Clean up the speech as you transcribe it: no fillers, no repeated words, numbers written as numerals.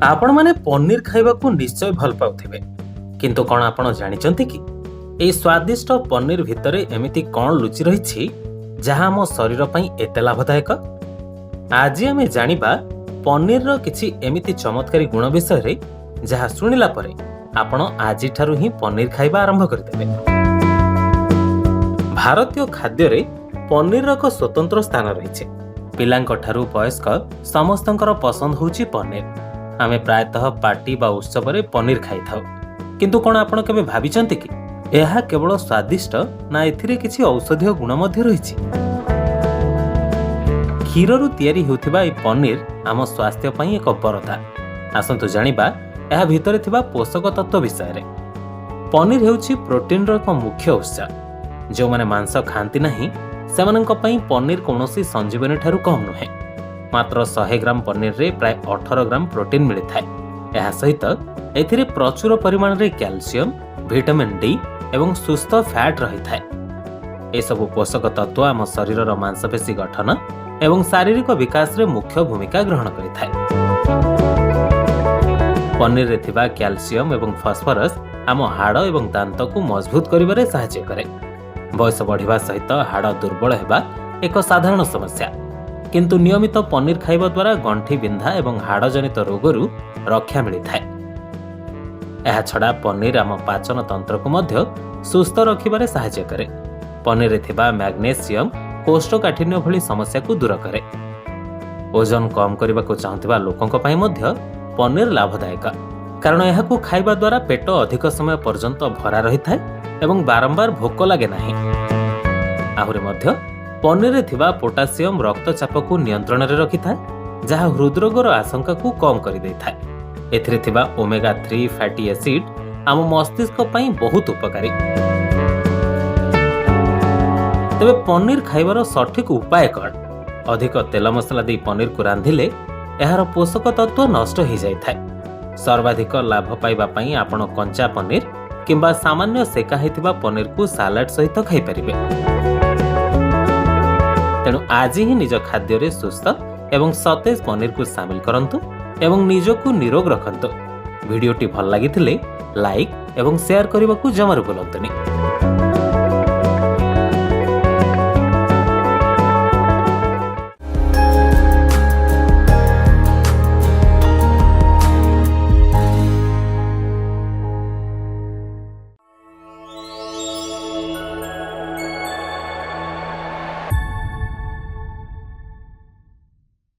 आपण माने पनीर खाइबाकू निश्चय भल पाउथिबे किंतु कौन आपण जानिचंती कि एई स्वादिष्ट पनीर भितरे एमिति कौन लुचि रहिछि जहाँ आम शरीर पई एते लाभदायक। आज आमे जानिबा पनीर रो किछि एमिति चमत्कारी गुण विषय रे जहाँ सुनिला परे आपण आजि ठारु ही पनीर खाइबा आरंभ करदेबे। भारतीय खाद्य रे पनीर रो स्वतंत्र स्थान रहिछि। पिलांक ठारु वयस्क समस्तंकर पसंद होउछि पनीर। आमे प्रायतः पार्टी बा उत्सव रे पनीर खाई थाउ किंतु कोन आपण केबे भाबिचंती कि एहा केवल स्वादिष्ट ना एथिरे किछि औषधीय गुण मध्ये रहिछि। क्षीररु तयारी हेउथिबा ए पनीर आम स्वास्थ्य पई एक वरदान। आसंतु जानिबा एहा भितरे थिबा पोषक तत्व विषय रे। पनीर हेउछि प्रोटीन रो एक मुख्य उत्स। जो माने मांस खांती नाही सेमानंक पई पनीर कोनोसी संजीवनी ठारु कम नुहे। मात्र 100 ग्राम पनीर रे प्राय 18 ग्राम प्रोटीन मिलिथाय। एहा सहित एथिरे प्रचुर परिमाण रे कैल्शियम, विटामिन डी एवं सुस्थ फैट रहिथाय। ए सब पोषक तत्व आम शरीर रो मांसपेशी गठन एवं शारीरिक विकास रे मुख्य भूमिका ग्रहण करिथाय। पनीर रे थिबा कैल्शियम एवं फास्फोरस आम हाड़ एवं दांत को मजबूत करिबारे सहायता करे। बयस बढ़िबा सहित हाड़ दुर्बल हेबा एक साधारण समस्या किंतु नियमित पनीर खाइबा द्वारा गंठी बिंधा एवं हाड़ जनित रोगरू रक्षा मिलिथाय। एहा छड़ा पनीर आम पाचन तंत्र को मध्य सुस्थ रखिबारे सहायता करे। पनीर रे थिबा मैग्नेशियम कोष्ठकाठिन्य भली समस्या को दूर करे। ओजन कम करबा को चाहथिबा लोकंक पई मध्य पनीर लाभदायक कारण एहाकू खाइबा द्वारा पेट अधिक समय पर्यंत भरा रहिथाय एवं बारंबार भोक लागे नाही। आहुरे मध्य पनीर रे थिबा पोटासियम रक्तचाप को नियंत्रण रे रखिथाय जहाँ हृदरोगर आशंका को कम कर देइथाय। एथिरे थिबा ओमेगा 3 फैटी एसिड आम मस्तिष्क पई बहुत उपकारी। तबे पनीर खाइबार सठिक उपाय कौन? अधिक तेल मसला दे पनीर को रांधिले एहार पोषक तत्व नष्ट हो जाइथाय। सर्वाधिक लाभ पाइबा पई आपण कंचा पनीर किंबा सामान्य सेका हेतिबा पनीर को सालाड सहित खाई परिबे। तेणु आज ही निज खाद्य रे सुस्थ एवं सतेज पनीर को शामिल करंतु एवं निजको निरोग रखंतु। वीडियोटी भल लागिथिले लाइक एवं शेयर करने को जमारू भूलंतुनि।